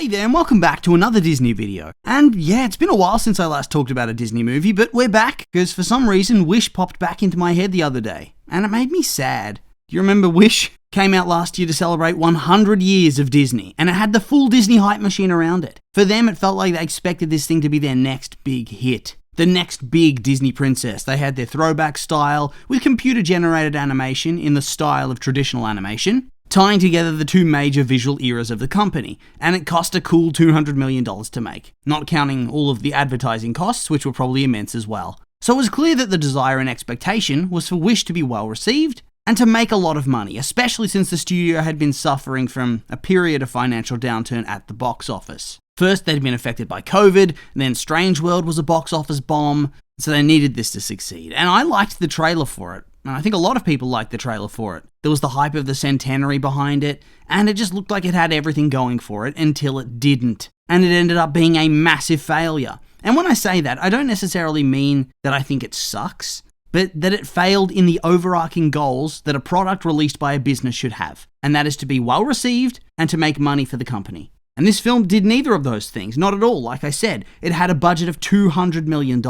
Hey there, and welcome back to another Disney video. And yeah, it's been a while since I last talked about a Disney movie, but we're back, because for some reason Wish popped back into my head the other day, and it made me sad. Do you remember Wish? Came out last year to celebrate 100 years of Disney, and it had the full Disney hype machine around it. For them, it felt like they expected this thing to be their next big hit. The next big Disney princess. They had their throwback style, with computer-generated animation in the style of traditional animation, tying together the two major visual eras of the company, and it cost a cool $200 million to make, not counting all of the advertising costs, which were probably immense as well. So it was clear that the desire and expectation was for Wish to be well received, and to make a lot of money, especially since the studio had been suffering from a period of financial downturn at the box office. First, they'd been affected by COVID, then Strange World was a box office bomb, so they needed this to succeed. And I liked the trailer for it. And I think a lot of people liked the trailer for it. There was the hype of the centenary behind it, and it just looked like it had everything going for it until it didn't. And it ended up being a massive failure. And when I say that, I don't necessarily mean that I think it sucks, but that it failed in the overarching goals that a product released by a business should have. And that is to be well received and to make money for the company. And this film did neither of those things, not at all. Like I said, it had a budget of $200 million.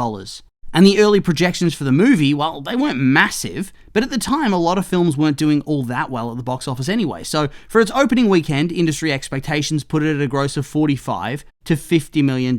And the early projections for the movie, well, they weren't massive, but at the time, a lot of films weren't doing all that well at the box office anyway. So for its opening weekend, industry expectations put it at a gross of $45 to $50 million.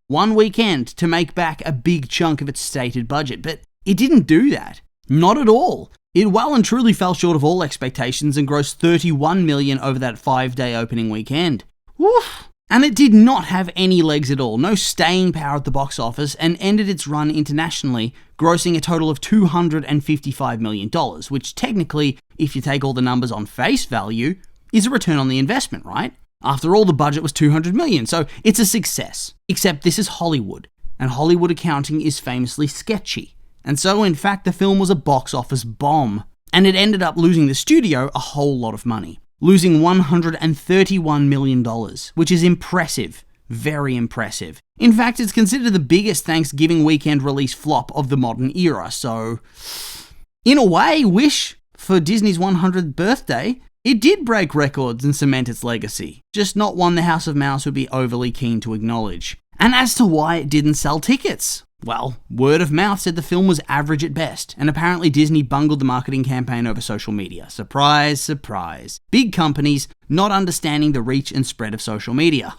One weekend to make back a big chunk of its stated budget, but it didn't do that. Not at all. It well and truly fell short of all expectations and grossed $31 million over that 5-day opening weekend. Woof! And it did not have any legs at all, no staying power at the box office, and ended its run internationally, grossing a total of $255 million, which technically, if you take all the numbers on face value, is a return on the investment, right? After all, the budget was $200 million, so it's a success. Except this is Hollywood, and Hollywood accounting is famously sketchy. And so, in fact, the film was a box office bomb, and it ended up losing the studio a whole lot of money. Losing $131 million, which is impressive. Very impressive. In fact, it's considered the biggest Thanksgiving weekend release flop of the modern era, so in a way, Wish, for Disney's 100th birthday, it did break records and cement its legacy, just not one the House of Mouse would be overly keen to acknowledge. And as to why it didn't sell tickets, well, word of mouth said the film was average at best, and apparently Disney bungled the marketing campaign over social media. Surprise, surprise. Big companies not understanding the reach and spread of social media.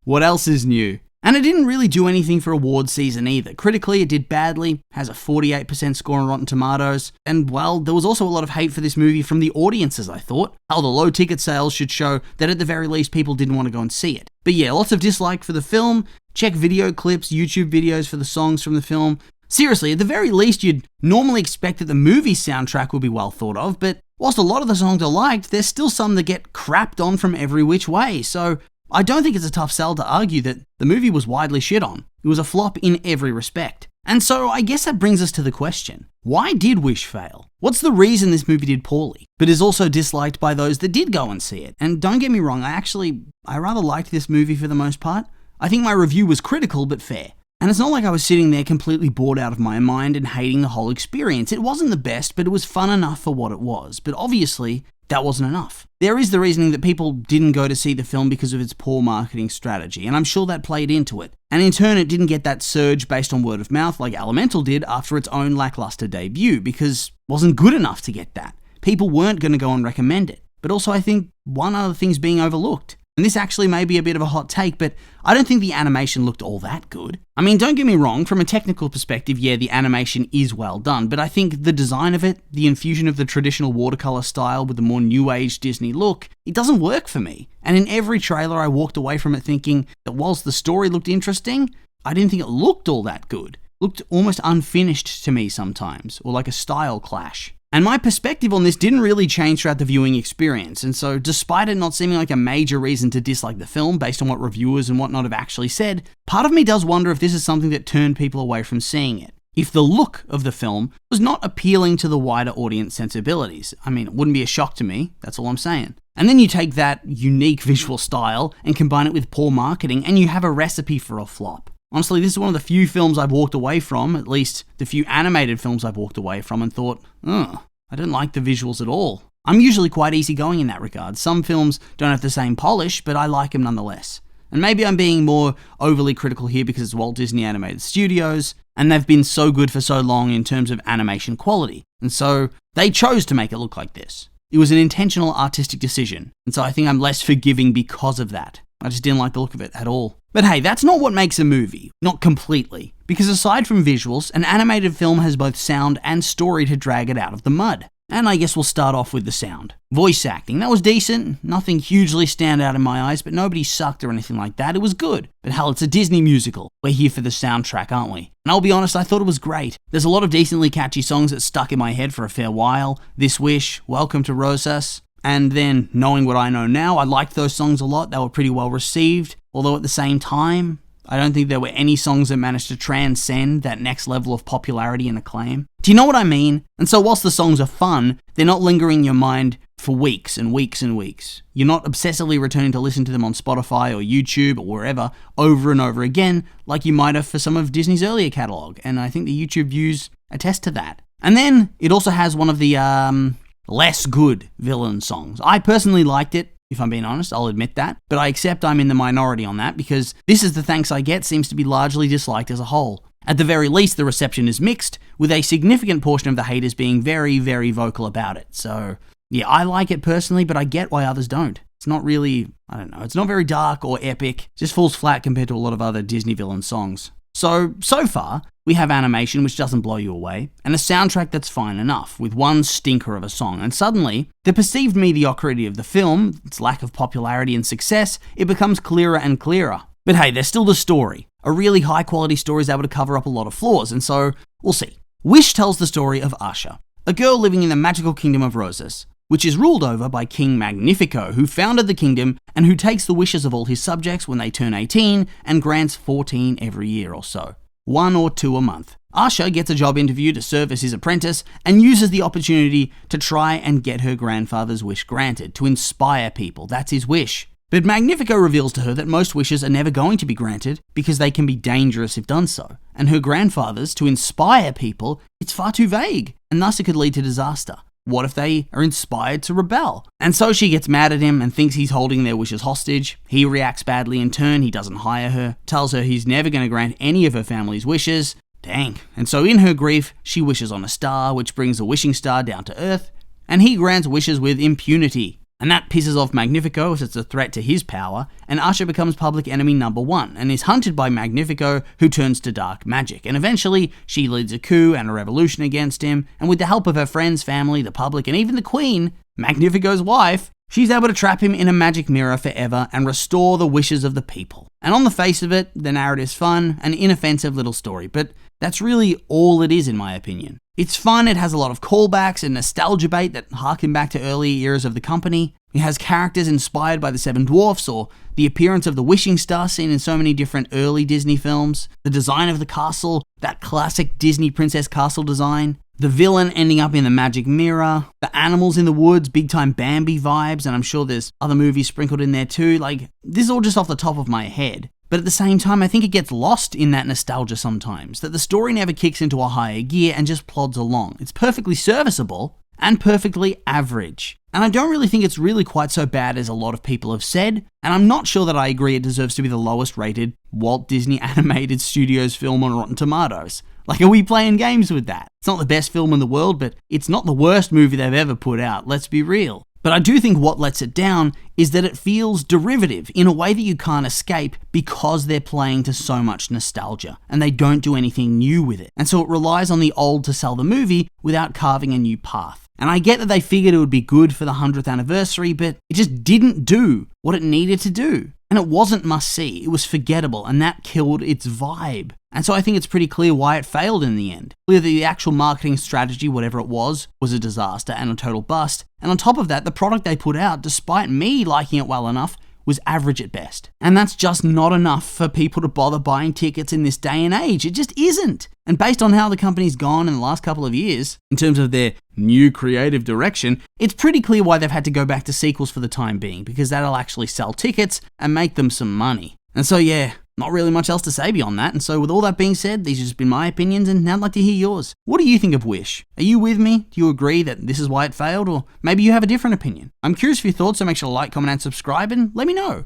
What else is new? And it didn't really do anything for awards season either. Critically, it did badly, has a 48% score on Rotten Tomatoes, and well, there was also a lot of hate for this movie from the audiences, I thought. How the low ticket sales should show that at the very least people didn't want to go and see it. But yeah, lots of dislike for the film. Check video clips, YouTube videos for the songs from the film. Seriously, at the very least, you'd normally expect that the movie soundtrack would be well thought of, but whilst a lot of the songs are liked, there's still some that get crapped on from every which way, so I don't think it's a tough sell to argue that the movie was widely shit on. It was a flop in every respect. And so I guess that brings us to the question, why did Wish fail? What's the reason this movie did poorly, but is also disliked by those that did go and see it? And don't get me wrong, I rather liked this movie for the most part. I think my review was critical but fair. And it's not like I was sitting there completely bored out of my mind and hating the whole experience. It wasn't the best, but it was fun enough for what it was. But obviously, that wasn't enough. There is the reasoning that people didn't go to see the film because of its poor marketing strategy, and I'm sure that played into it. And in turn, it didn't get that surge based on word of mouth like Elemental did after its own lackluster debut, because it wasn't good enough to get that. People weren't going to go and recommend it. But also, I think one other thing's being overlooked. And this actually may be a bit of a hot take, but I don't think the animation looked all that good. I mean, don't get me wrong, from a technical perspective, yeah, the animation is well done, but I think the design of it, the infusion of the traditional watercolor style with the more new age Disney look, it doesn't work for me. And in every trailer, I walked away from it thinking that whilst the story looked interesting, I didn't think it looked all that good. It looked almost unfinished to me sometimes, or like a style clash. And my perspective on this didn't really change throughout the viewing experience, and so despite it not seeming like a major reason to dislike the film based on what reviewers and whatnot have actually said, part of me does wonder if this is something that turned people away from seeing it. If the look of the film was not appealing to the wider audience sensibilities. I mean, it wouldn't be a shock to me, that's all I'm saying. And then you take that unique visual style and combine it with poor marketing, and you have a recipe for a flop. Honestly, this is one of the few films I've walked away from, at least the few animated films I've walked away from and thought, I didn't like the visuals at all. I'm usually quite easygoing in that regard. Some films don't have the same polish, but I like them nonetheless. And maybe I'm being more overly critical here because it's Walt Disney Animated Studios, and they've been so good for so long in terms of animation quality. And so they chose to make it look like this. It was an intentional artistic decision, and so I think I'm less forgiving because of that. I just didn't like the look of it at all. But hey, that's not what makes a movie. Not completely. Because aside from visuals, an animated film has both sound and story to drag it out of the mud. And I guess we'll start off with the sound. Voice acting, that was decent. Nothing hugely stand out in my eyes, but nobody sucked or anything like that. It was good. But hell, it's a Disney musical. We're here for the soundtrack, aren't we? And I'll be honest, I thought it was great. There's a lot of decently catchy songs that stuck in my head for a fair while. This Wish, Welcome to Rosas. And then, knowing what I know now, I liked those songs a lot. They were pretty well received. Although at the same time, I don't think there were any songs that managed to transcend that next level of popularity and acclaim. Do you know what I mean? And so whilst the songs are fun, they're not lingering in your mind for weeks and weeks and weeks. You're not obsessively returning to listen to them on Spotify or YouTube or wherever over and over again like you might have for some of Disney's earlier catalogue. And I think the YouTube views attest to that. And then it also has one of the less good villain songs. I personally liked it. If I'm being honest, I'll admit that. But I accept I'm in the minority on that because This Is the Thanks I Get seems to be largely disliked as a whole. At the very least, the reception is mixed, with a significant portion of the haters being very, very vocal about it. So, yeah, I like it personally, but I get why others don't. It's not really, it's not very dark or epic. It just falls flat compared to a lot of other Disney villain songs. So far, we have animation which doesn't blow you away, and a soundtrack that's fine enough, with one stinker of a song, and suddenly, the perceived mediocrity of the film, its lack of popularity and success, it becomes clearer and clearer. But hey, there's still the story. A really high quality story is able to cover up a lot of flaws, and so, we'll see. Wish tells the story of Asha, a girl living in the magical kingdom of Rosas, which is ruled over by King Magnifico, who founded the kingdom and who takes the wishes of all his subjects when they turn 18 and grants 14 every year or so. 1 or 2 a month. Asha gets a job interview to serve as his apprentice and uses the opportunity to try and get her grandfather's wish granted, to inspire people. That's his wish. But Magnifico reveals to her that most wishes are never going to be granted because they can be dangerous if done so. And her grandfather's, to inspire people, it's far too vague, and thus it could lead to disaster. What if they are inspired to rebel? And so she gets mad at him and thinks he's holding their wishes hostage. He reacts badly in turn, he doesn't hire her, tells her he's never going to grant any of her family's wishes. Dang. And so in her grief, she wishes on a star, which brings the wishing star down to Earth, and he grants wishes with impunity. And that pisses off Magnifico as it's a threat to his power, and Asha becomes public enemy number 1 and is hunted by Magnifico, who turns to dark magic. And eventually, she leads a coup and a revolution against him, and with the help of her friends, family, the public, and even the Queen, Magnifico's wife, she's able to trap him in a magic mirror forever and restore the wishes of the people. And on the face of it, the narrative's fun, an inoffensive little story, but that's really all it is in my opinion. It's fun, it has a lot of callbacks and nostalgia bait that harken back to early eras of the company. It has characters inspired by the Seven Dwarfs or the appearance of the Wishing Star seen in so many different early Disney films, the design of the castle, that classic Disney princess castle design, the villain ending up in the magic mirror, the animals in the woods, big time Bambi vibes, and I'm sure there's other movies sprinkled in there too. This is all just off the top of my head. But at the same time, I think it gets lost in that nostalgia sometimes, that the story never kicks into a higher gear and just plods along. It's perfectly serviceable and perfectly average. And I don't really think it's really quite so bad as a lot of people have said, and I'm not sure that I agree it deserves to be the lowest rated Walt Disney Animated Studios film on Rotten Tomatoes. Are we playing games with that? It's not the best film in the world, but it's not the worst movie they've ever put out, let's be real. But I do think what lets it down is that it feels derivative in a way that you can't escape because they're playing to so much nostalgia and they don't do anything new with it. And so it relies on the old to sell the movie without carving a new path. And I get that they figured it would be good for the 100th anniversary, but it just didn't do what it needed to do. And it wasn't must-see, it was forgettable, and that killed its vibe. And so I think it's pretty clear why it failed in the end. Clear that the actual marketing strategy, whatever it was a disaster and a total bust. And on top of that, the product they put out, despite me liking it well enough, was average at best. And that's just not enough for people to bother buying tickets in this day and age. It just isn't. And based on how the company's gone in the last couple of years, in terms of their new creative direction, it's pretty clear why they've had to go back to sequels for the time being, because that'll actually sell tickets and make them some money. And so yeah, Not really much else to say beyond that, and so with all that being said, these have just been my opinions, and now I'd like to hear yours. What do you think of Wish? Are you with me? Do you agree that this is why it failed, or maybe you have a different opinion? I'm curious for your thoughts, so make sure to like, comment, and subscribe, and let me know.